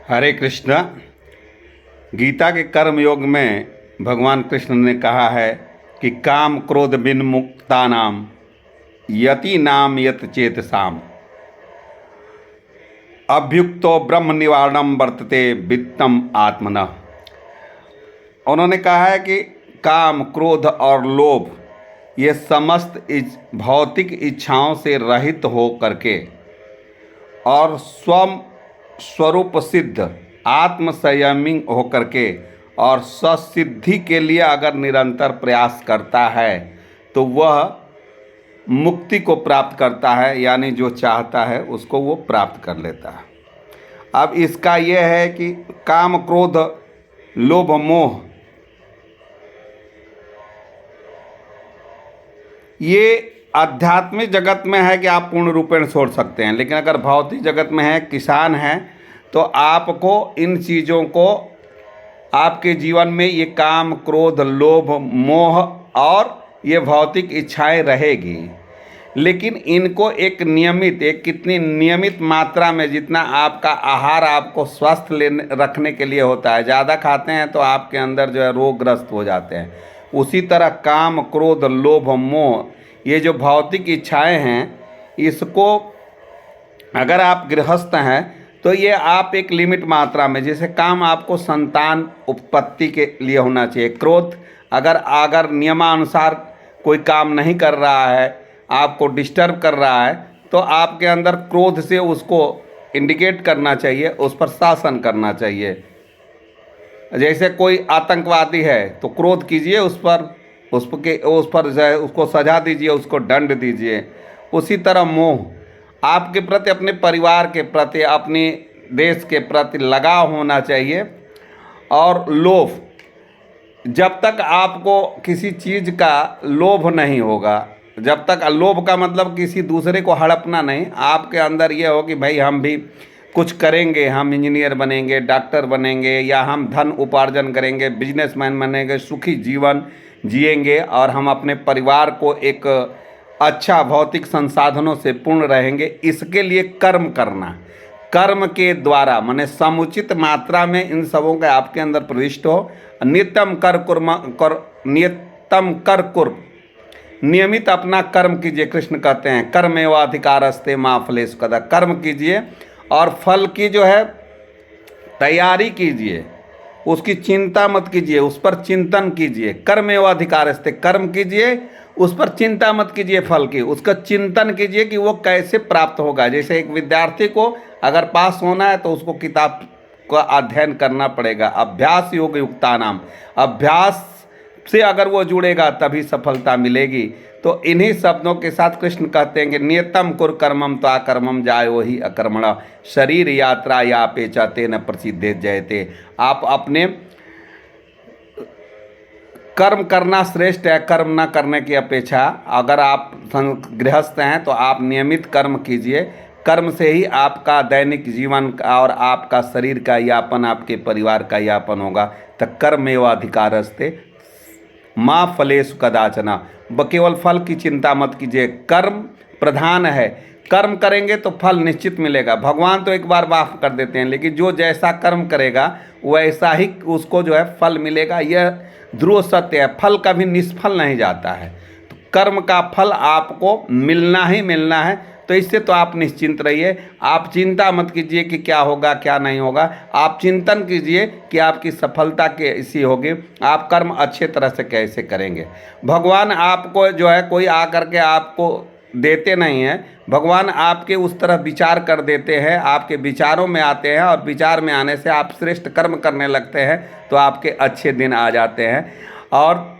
हरे कृष्णा। गीता के कर्म योग में भगवान कृष्ण ने कहा है कि काम क्रोध विनिमुक्तानाम यति नाम यत चेतसाम अभ्युक्तो ब्रह्म निवारणम वर्तते वित्तम आत्मनः। उन्होंने कहा है कि काम, क्रोध और लोभ ये समस्त भौतिक इच्छाओं से रहित हो करके और स्वरूप सिद्ध आत्म संयमी होकर के और स्वसिद्धि के लिए अगर निरंतर प्रयास करता है तो वह मुक्ति को प्राप्त करता है, यानी जो चाहता है उसको वो प्राप्त कर लेता है। अब इसका यह है कि काम, क्रोध, लोभ, मोह ये आध्यात्मिक जगत में है कि आप पूर्ण रूपेण छोड़ सकते हैं, लेकिन अगर भौतिक जगत में है, किसान है, तो आपको इन चीज़ों को आपके जीवन में ये काम, क्रोध, लोभ, मोह और ये भौतिक इच्छाएं रहेगी, लेकिन इनको एक कितनी नियमित मात्रा में, जितना आपका आहार आपको स्वस्थ रखने के लिए होता है, ज़्यादा खाते हैं तो आपके अंदर जो है रोगग्रस्त हो जाते हैं। उसी तरह काम, क्रोध, लोभ, मोह ये जो भौतिक इच्छाएं हैं, इसको अगर आप गृहस्थ हैं तो ये आप एक लिमिट मात्रा में, जैसे काम आपको संतान उत्पत्ति के लिए होना चाहिए। क्रोध अगर नियमानुसार कोई काम नहीं कर रहा है, आपको डिस्टर्ब कर रहा है, तो आपके अंदर क्रोध से उसको इंडिकेट करना चाहिए, उस पर शासन करना चाहिए। जैसे कोई आतंकवादी है तो क्रोध कीजिए उस पर उसको सजा दीजिए, उसको दंड दीजिए। उसी तरह मोह, आपके प्रति, अपने परिवार के प्रति, अपने देश के प्रति लगाव होना चाहिए। और लोभ, जब तक आपको किसी चीज़ का लोभ नहीं होगा, जब तक, लोभ का मतलब किसी दूसरे को हड़पना नहीं, आपके अंदर ये हो कि भाई हम भी कुछ करेंगे, हम इंजीनियर बनेंगे, डॉक्टर बनेंगे, या हम धन उपार्जन करेंगे, बिजनेसमैन बनेंगे, सुखी जीवन जिएंगे और हम अपने परिवार को एक अच्छा भौतिक संसाधनों से पूर्ण रहेंगे, इसके लिए कर्म करना। कर्म के द्वारा माने समुचित मात्रा में इन सबों का आपके अंदर प्रविष्ट हो। नित्यम कर कुर, नियमित अपना कर्म कीजिए। कृष्ण कहते हैं कर्मेवाधिकारस्ते मा फलेषु कदा, कर्म कीजिए और फल की जो है तैयारी कीजिए, उसकी चिंता मत कीजिए, उस पर चिंतन कीजिए। कर्मेवाधिकारस्ते, कर्म कीजिए, उस पर चिंता मत कीजिए फल की, उसका चिंतन कीजिए कि वो कैसे प्राप्त होगा। जैसे एक विद्यार्थी को अगर पास होना है तो उसको किताब का अध्ययन करना पड़ेगा। अभ्यास योग युक्तानाम, अभ्यास से अगर वो जुड़ेगा तभी सफलता मिलेगी। तो इन्हीं शब्दों के साथ कृष्ण कहते हैं कि नियतम कुर कर्मम त्वा कर्मम जायो ही अकर्मणा शरीर यात्रा या पे चाते न प्रसिद्धे जयते। आप अपने कर्म करना श्रेष्ठ है कर्म न करने की अपेक्षा। अगर आप गृहस्थ हैं तो आप नियमित कर्म कीजिए, कर्म से ही आपका दैनिक जीवन और आपका शरीर का यापन, आपके परिवार का यापन होगा। तो कर्मेवाधिकारस्ते माँ फलेषु कदाचन, केवल फल की चिंता मत कीजिए, कर्म प्रधान है। कर्म करेंगे तो फल निश्चित मिलेगा। भगवान तो एक बार माफ कर देते हैं, लेकिन जो जैसा कर्म करेगा वैसा ही उसको जो है फल मिलेगा। यह ध्रुव सत्य है, फल कभी निष्फल नहीं जाता है। तो कर्म का फल आपको मिलना ही मिलना है। तो इससे तो आप निश्चिंत रहिए, आप चिंता मत कीजिए कि क्या होगा क्या नहीं होगा। आप चिंतन कीजिए कि आपकी सफलता कैसी होगी, आप कर्म अच्छे तरह से कैसे करेंगे। भगवान आपको जो है कोई आकर के आपको देते नहीं हैं, भगवान आपके उस तरह विचार कर देते हैं, आपके विचारों में आते हैं, और विचार में आने से आप श्रेष्ठ कर्म करने लगते हैं तो आपके अच्छे दिन आ जाते हैं। और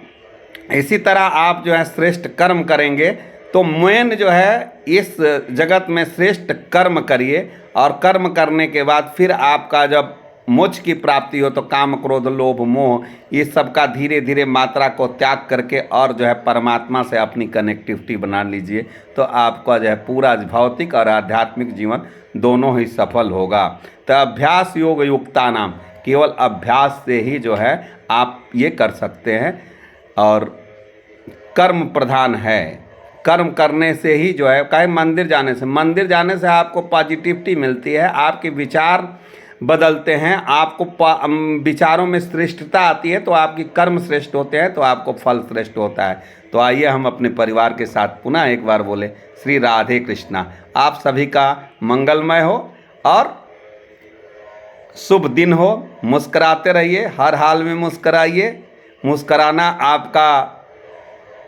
इसी तरह आप जो है श्रेष्ठ कर्म करेंगे तो मेन जो है इस जगत में श्रेष्ठ कर्म करिए, और कर्म करने के बाद फिर आपका जब मोक्ष की प्राप्ति हो तो काम, क्रोध, लोभ, मोह ये सब का धीरे धीरे मात्रा को त्याग करके और जो है परमात्मा से अपनी कनेक्टिविटी बना लीजिए। तो आपका जो है पूरा भौतिक और आध्यात्मिक जीवन दोनों ही सफल होगा। तो अभ्यास योग युक्ता नाम, केवल अभ्यास से ही जो है आप ये कर सकते हैं। और कर्म प्रधान है, कर्म करने से ही जो है, कहीं मंदिर जाने से आपको पॉजिटिविटी मिलती है, आपके विचार बदलते हैं, आपको विचारों में श्रेष्ठता आती है तो आपकी कर्म श्रेष्ठ होते हैं तो आपको फल श्रेष्ठ होता है। तो आइए हम अपने परिवार के साथ पुनः एक बार बोले श्री राधे कृष्णा। आप सभी का मंगलमय हो और शुभ दिन हो। मुस्कराते रहिए, हर हाल में मुस्कराइए। मुस्कराना आपका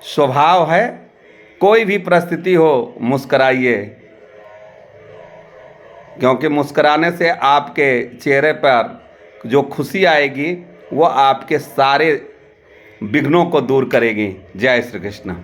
स्वभाव है, कोई भी परिस्थिति हो मुस्कराइए, क्योंकि मुस्कराने से आपके चेहरे पर जो खुशी आएगी वो आपके सारे विघ्नों को दूर करेगी। जय श्री कृष्ण।